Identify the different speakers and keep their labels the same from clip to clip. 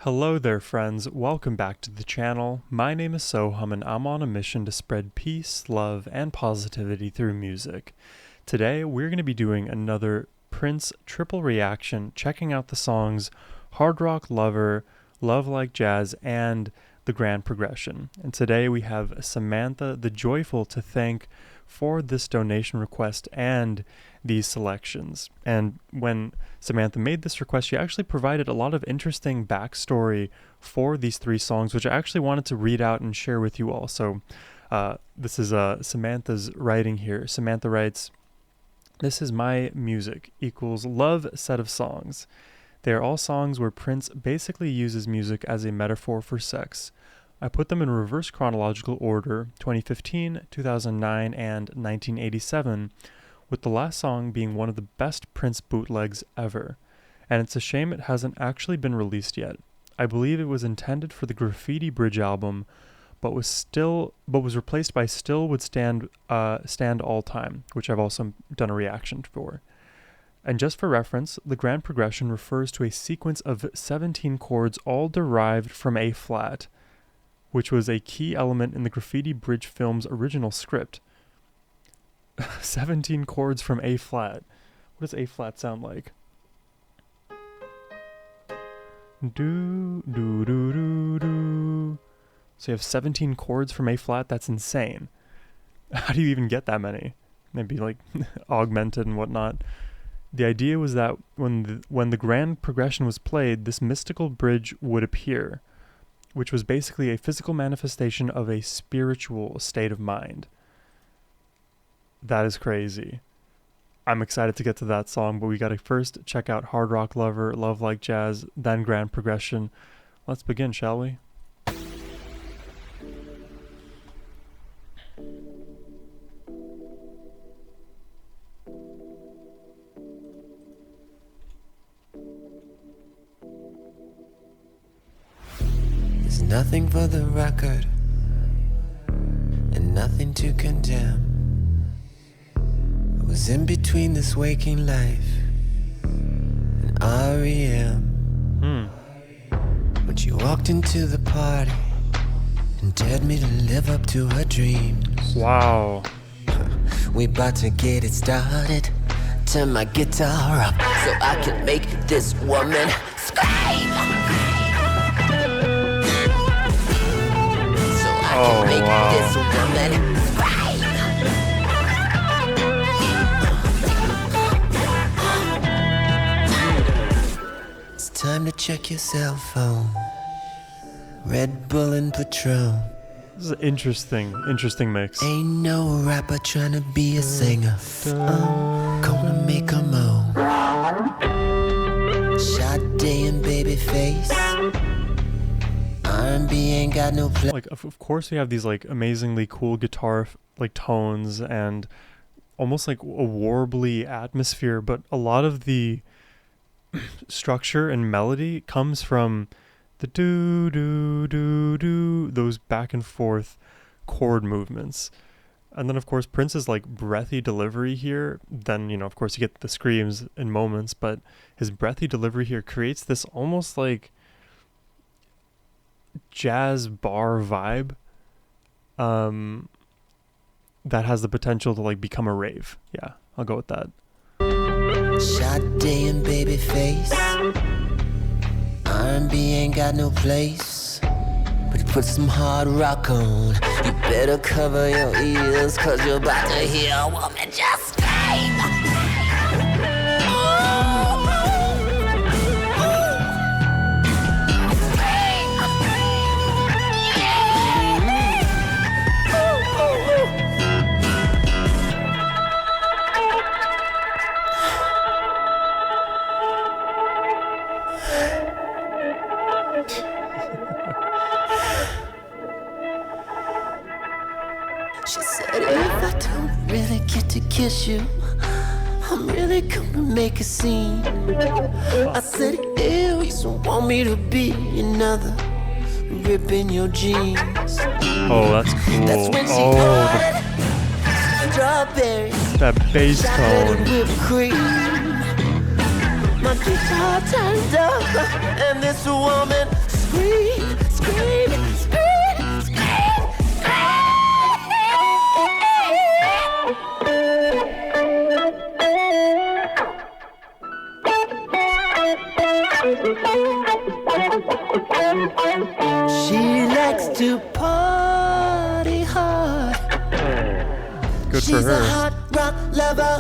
Speaker 1: Hello there friends, welcome back to the channel. My name is Sohum and I'm on a mission to spread peace, love, and positivity through music. Today we're going to be doing another Prince triple reaction, checking out the songs Hard Rock Lover, Love Like Jazz, and The Grand Progression. And today we have Samantha the Joyful to thank for this donation request and these selections. And when Samantha made this request, she actually provided a lot of interesting backstory for these three songs, which I actually wanted to read out and share with you all. So this is Samantha's writing here. Samantha writes, "This is my music equals love set of songs. They are all songs where Prince basically uses music as a metaphor for sex. I put them in reverse chronological order, 2015, 2009, and 1987, with the last song being one of the best Prince bootlegs ever. And it's a shame it hasn't actually been released yet. I believe it was intended for the Graffiti Bridge album, but was replaced by Still Would Stand All Time, which I've also done a reaction for. And just for reference, the Grand Progression refers to a sequence of 17 chords all derived from A flat, which was a key element in the Graffiti Bridge film's original script. 17 chords from A flat. What does A flat sound like? Do, do, do, do, do. So you have 17 chords from A flat? That's insane. How do you even get that many? Maybe like augmented and whatnot. The idea was that when the Grand Progression was played, this mystical bridge would appear, which was basically a physical manifestation of a spiritual state of mind." That is crazy. I'm excited to get to that song, but we gotta first check out Hard Rock Lover, Love Like Jazz, then Grand Progression. Let's begin, shall we?
Speaker 2: There's nothing for the record and nothing to condemn. I was in between this waking life and REM. When she walked into the party and dared me to live up to her dreams.
Speaker 1: Wow.
Speaker 2: We about to get it started. Turn my guitar up so I can make this woman scream. This woman It's time to check your cell phone. Red Bull and Patron.
Speaker 1: This is an interesting mix.
Speaker 2: Ain't no rapper trying to be a singer. Gonna make a moan. Sade and Babyface. R&B ain't got no play.
Speaker 1: Like of course we have these like amazingly cool guitar like tones and almost like a warbly atmosphere, but a lot of the structure and melody comes from the do do do do, those back and forth chord movements. And then of course Prince's like breathy delivery here, then of course you get the screams in moments, but his breathy delivery here creates this almost like jazz bar vibe that has the potential to like become a rave. Yeah, I'll go with that.
Speaker 2: Sade and Babyface. R&B ain't got no place, but put some hard rock on. You better cover your ears, cause you're about to hear a woman just scream. She said, if I don't really get to kiss you, I'm really gonna make a scene. I said, ew, you don't want me to be another rip in your jeans.
Speaker 1: Oh, that's cool.
Speaker 2: That's when she strawberries,
Speaker 1: that bass
Speaker 2: chocolate
Speaker 1: tone.
Speaker 2: and whipped cream. My guitar turned up, and this woman She likes to party hard.
Speaker 1: Good for
Speaker 2: She's a
Speaker 1: her.
Speaker 2: hard rock lover.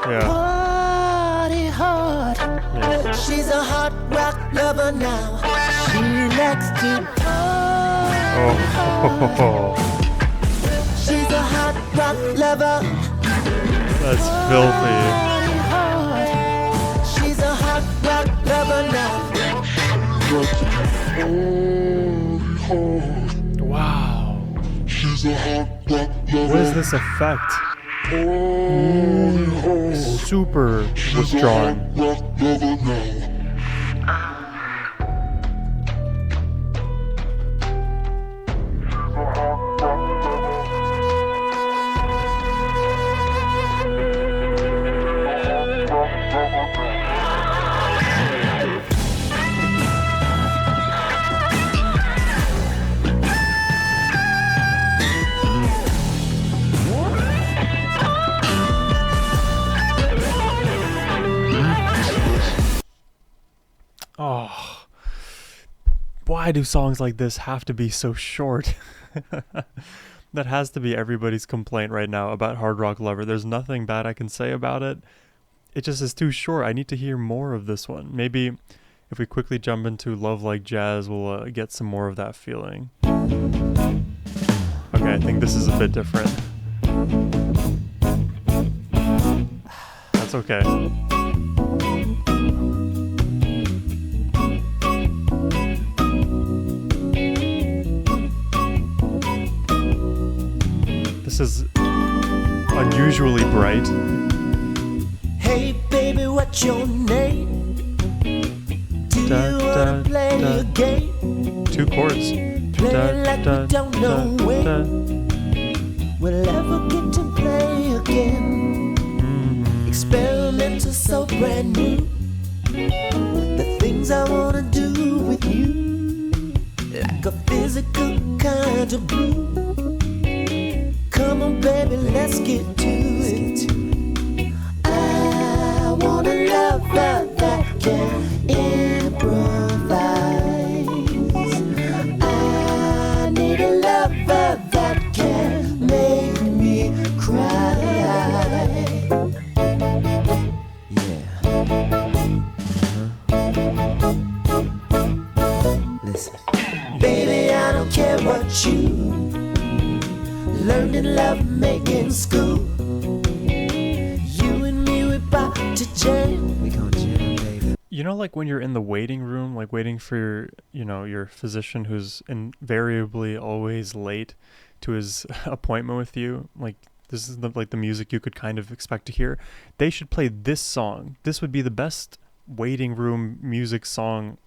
Speaker 1: Yeah.
Speaker 2: Party hard.
Speaker 1: Yeah.
Speaker 2: She's a hard rock lover now. She likes to party hard.
Speaker 1: Oh,
Speaker 2: She's a hard rock lover.
Speaker 1: that's filthy.
Speaker 2: Party hard. She's a hard rock lover now.
Speaker 1: Wow. What is this effect? Super withdrawn. Oh, why do songs like this have to be so short? That has to be everybody's complaint right now about Hard Rock Lover. There's nothing bad I can say about it. It just is too short. I need to hear more of this one. Maybe if we quickly jump into Love Like Jazz, we'll get some more of that feeling. Okay, I think this is a bit different. That's okay. This is unusually bright.
Speaker 2: Hey baby, what's your name? Do you wanna play a game?
Speaker 1: 2 chords.
Speaker 2: Play like we don't know when we'll ever get to play again. Experimental, so brand new. The things I wanna do with you, like a physical kind of blue. Come on, baby, let's get to it. I want a lover that can improvise. I need a lover that can make me cry. Yeah. Listen. Baby, I don't care what you learned in love making school. You and me, we about to jam. We gon' jam, baby.
Speaker 1: You know, like when you're in the waiting room, like waiting for your, your physician who's invariably always late to his appointment with you. Like this is the music you could kind of expect to hear. They should play this song. This would be the best waiting room music song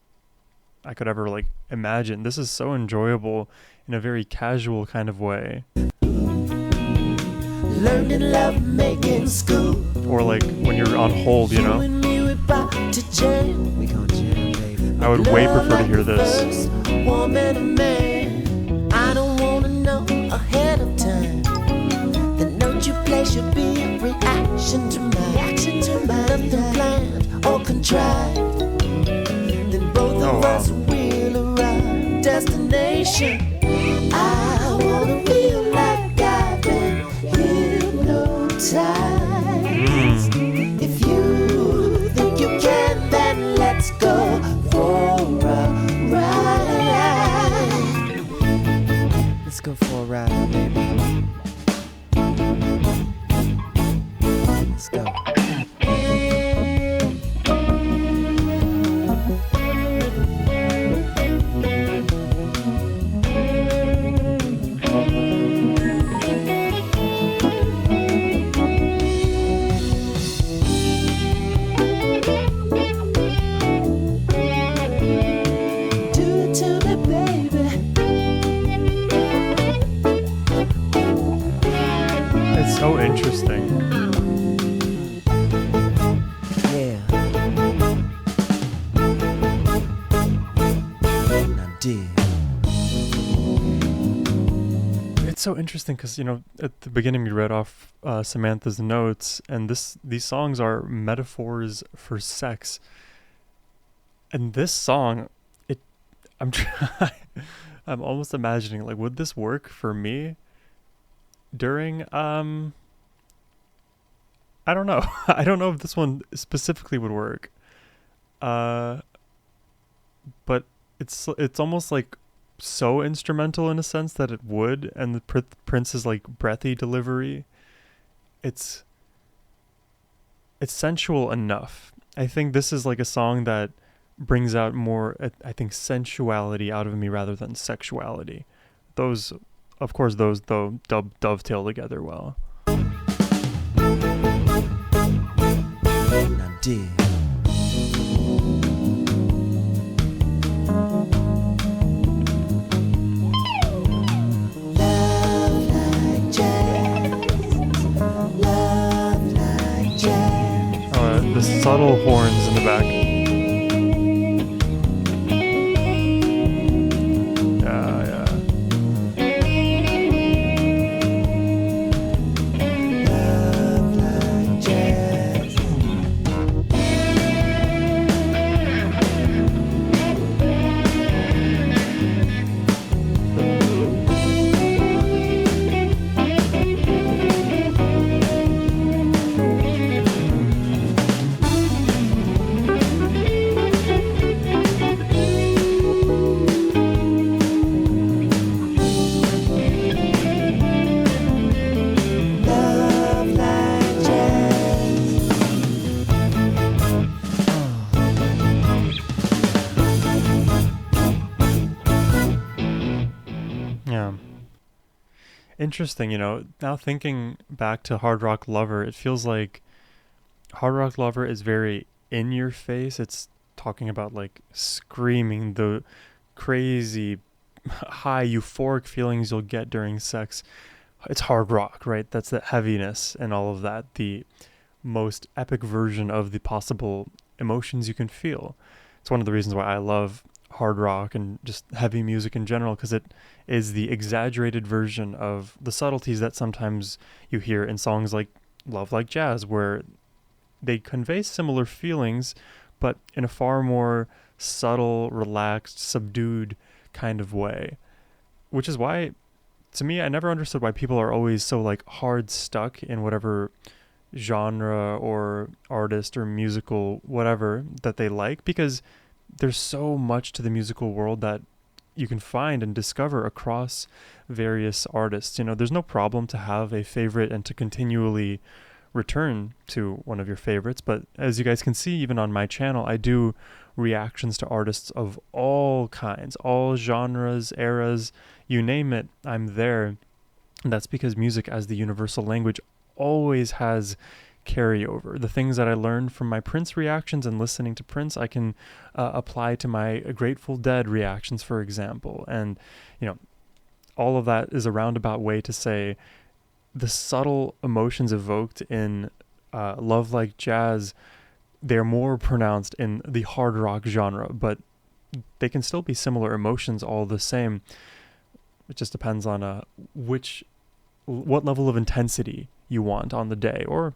Speaker 1: I could ever imagine. This is so enjoyable in a very casual kind of way.
Speaker 2: Learned in love making school.
Speaker 1: Or like when you're on hold,
Speaker 2: You and me, we about to jam. We gon' jam, baby.
Speaker 1: I would way prefer to hear this.
Speaker 2: First woman or man, I don't wanna know ahead of time. The note you play should be a reaction to mine. Nothing planned or contrived. Then both of us will arrive. Destination. I wanna feel like I've been hypnotized. If you think you can, then let's go for a ride. Let's go for a ride, baby. Let's go.
Speaker 1: So interesting.
Speaker 2: Yeah. Now, dear.
Speaker 1: It's so interesting because at the beginning we read off Samantha's notes, and these songs are metaphors for sex. And this song, I'm trying. I'm almost imagining, like, would this work for me during I don't know. I don't know if this one specifically would work. Uh but it's almost like so instrumental in a sense that it would, and the Prince's like breathy delivery, it's it's sensual enough. I think this is like a song that brings out more, I think, sensuality out of me rather than sexuality. Those, of course, those though dovetail together well.
Speaker 2: Now, dear.
Speaker 1: The subtle horns in the back. Yeah.
Speaker 2: Love like jazz.
Speaker 1: Yeah. Interesting, now thinking back to Hard Rock Lover, it feels like Hard Rock Lover is very in your face. It's talking about like screaming the crazy high euphoric feelings you'll get during sex. It's hard rock, right? That's the heaviness and all of that, the most epic version of the possible emotions you can feel. It's one of the reasons why I love hard rock and just heavy music in general, because it is the exaggerated version of the subtleties that sometimes you hear in songs like Love Like Jazz, where they convey similar feelings, but in a far more subtle, relaxed, subdued kind of way. Which is why, to me, I never understood why people are always so like hard stuck in whatever genre or artist or musical whatever that they like, because there's so much to the musical world that you can find and discover across various artists. There's no problem to have a favorite and to continually return to one of your favorites, but as you guys can see, even on my channel, I do reactions to artists of all kinds, all genres, eras, you name it, I'm there. And that's because music as the universal language always has carryover. The things that I learned from my Prince reactions and listening to Prince, I can apply to my Grateful Dead reactions, for example. And, all of that is a roundabout way to say the subtle emotions evoked in Love Like Jazz, they're more pronounced in the hard rock genre, but they can still be similar emotions all the same. It just depends on what level of intensity you want on the day or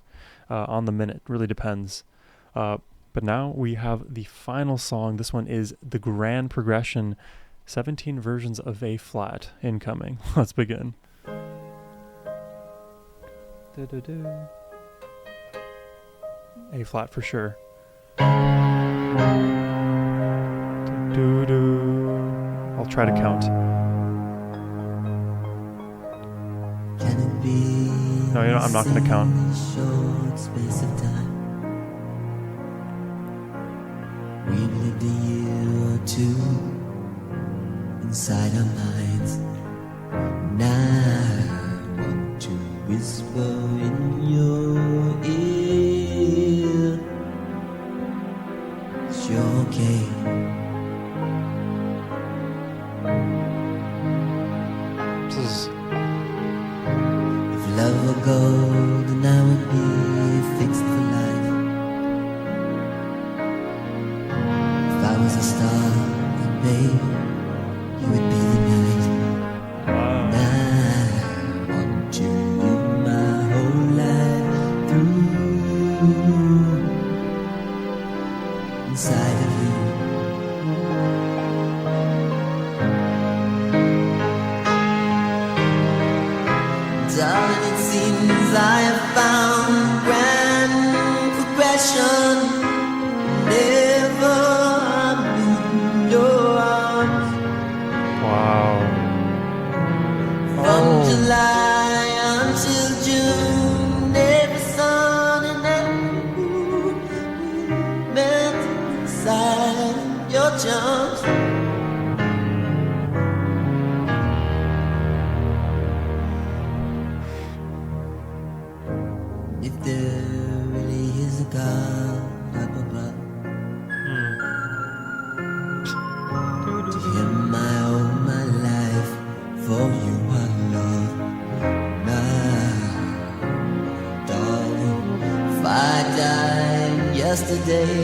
Speaker 1: on the minute. Really depends. But now we have the final song. This one is the grand progression, 17 versions of A flat incoming. Let's begin. A flat for sure. I'll try to count. No, I'm not going to count.
Speaker 2: Short space of time. We've lived a year or two inside our minds. Now I want to whisper in your ear. It's okay.
Speaker 1: This is...
Speaker 2: If love were gold, then I would be fixed for life. If I was a star, then babe, you would be the night. And I want to live my whole life through inside of you. seems I have found grand progression. Never in your arms.
Speaker 1: Wow.
Speaker 2: From
Speaker 1: Oh.
Speaker 2: July until June, every sun and every moon meant inside your charms. If there really is a God up above, to him I owe my life, for you I love. Darling, if I died yesterday,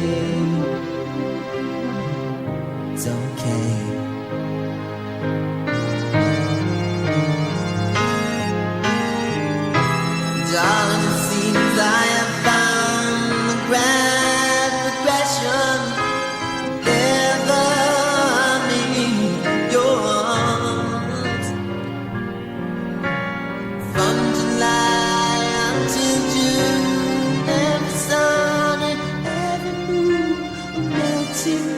Speaker 2: it's okay. Darling, it seems I have found the grand progression. Never meet your arms. From July until June, every sun and every moon are melting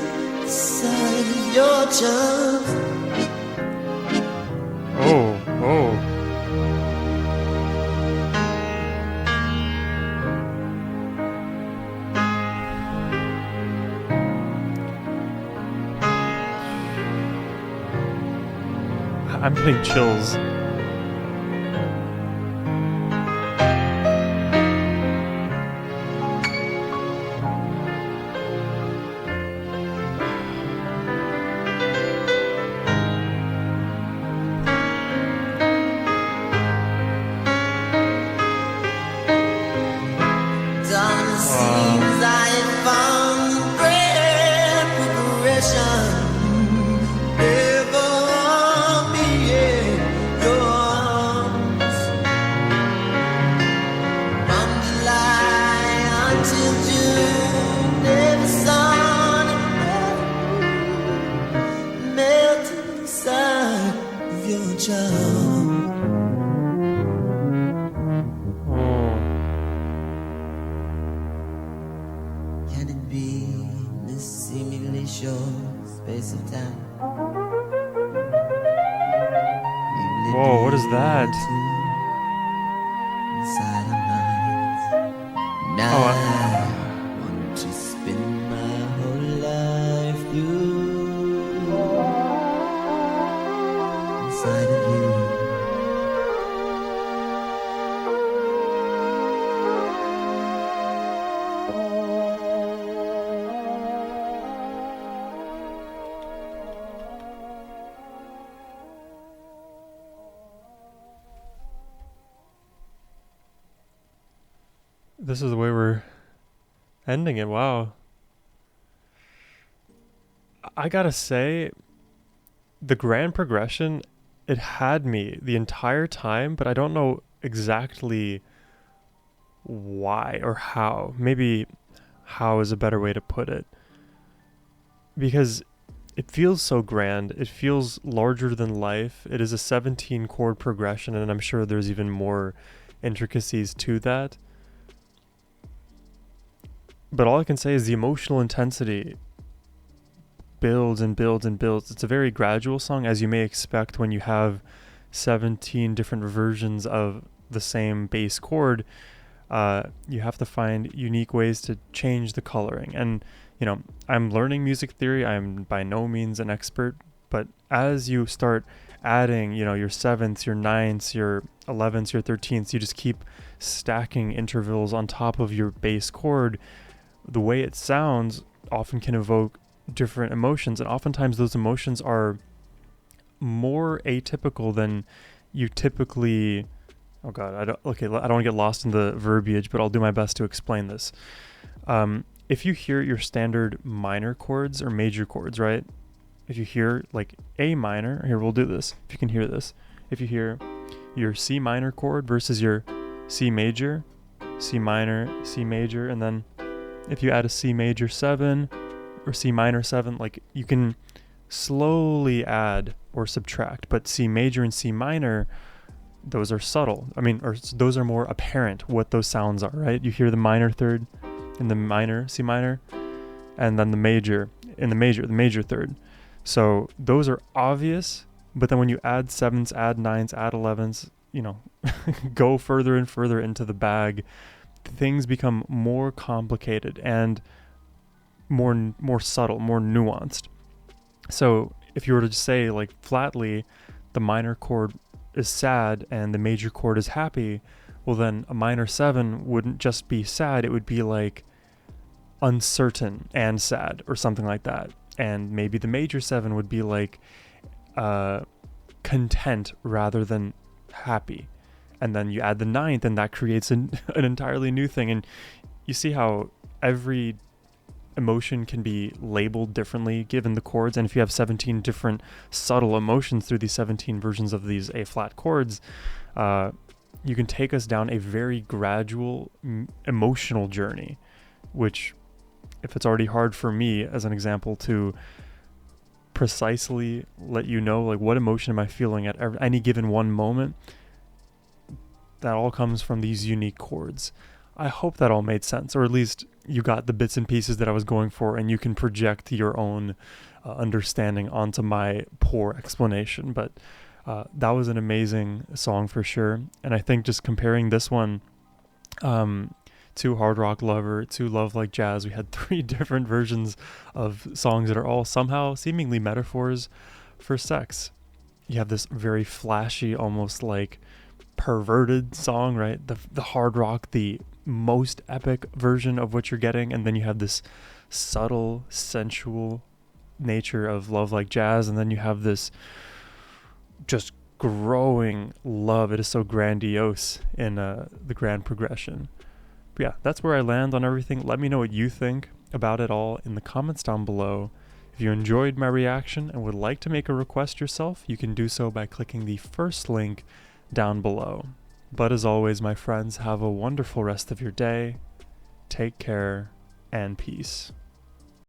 Speaker 2: inside of your charms.
Speaker 1: Oh. I'm getting chills.
Speaker 2: Darling, it seems I have found the grand progression. Never be in your arms. From July until June, every sun and every moon melting inside of your charm. Can it be this seemingly short space of time?
Speaker 1: Whoa, what is that?
Speaker 2: Inside our minds. Now
Speaker 1: Oh,
Speaker 2: I want to spend my whole life through inside of you.
Speaker 1: This is the way we're ending it. Wow. I gotta say, the grand progression, it had me the entire time, but I don't know exactly why or how. Maybe how is a better way to put it. Because it feels so grand. It feels larger than life. It is a 17 chord progression, and I'm sure there's even more intricacies to that. But all I can say is the emotional intensity builds and builds and builds. It's a very gradual song, as you may expect when you have 17 different versions of the same bass chord. You have to find unique ways to change the coloring. And, you know, I'm learning music theory. I'm by no means an expert. But as you start adding, you know, your sevenths, your ninths, your 11ths, your 13ths, you just keep stacking intervals on top of your bass chord. The way it sounds often can evoke different emotions, and oftentimes those emotions are more atypical than you typically. Oh God, I don't want to get lost in the verbiage, but I'll do my best to explain this. If you hear your standard minor chords or major chords, right? If you hear like A minor, here we'll do this. If you can hear this, if you hear your C minor chord versus your C major, C minor, C major, and then if you add a C major 7 or C minor 7, like you can slowly add or subtract, but C major and C minor those are subtle. I mean, or those are more apparent what those sounds are, right? You hear the minor third in the minor, C minor, and then the major in the major third. So those are obvious, but then when you add 7s, add 9s, add 11s, you know, go further and further into the bag, things become more complicated and more subtle, more nuanced. So if you were to just say, like, flatly, the minor chord is sad and the major chord is happy, well, then a minor 7 wouldn't just be sad, it would be like uncertain and sad or something like that. And maybe the major 7 would be like content rather than happy. And then you add the 9th and that creates an entirely new thing. And you see how every emotion can be labeled differently given the chords. And if you have 17 different subtle emotions through these 17 versions of these A flat chords, you can take us down a very gradual emotional journey, which, if it's already hard for me, as an example, to precisely let you know, like, what emotion am I feeling at any given one moment, that all comes from these unique chords. I hope that all made sense, or at least you got the bits and pieces that I was going for, and you can project your own understanding onto my poor explanation. But that was an amazing song for sure. And I think just comparing this one to Hard Rock Lover, to Love Like Jazz, we had 3 different versions of songs that are all somehow seemingly metaphors for sex. You have this very flashy, almost like perverted song, right? The hard rock, the most epic version of what you're getting, and then you have this subtle, sensual nature of Love Like Jazz, and then you have this just growing love. It is so grandiose in the grand progression. But yeah, that's where I land on everything. Let me know what you think about it all in the comments down below. If you enjoyed my reaction and would like to make a request yourself, you can do so by clicking the first link down below. But as always, my friends, have a wonderful rest of your day. Take care and peace.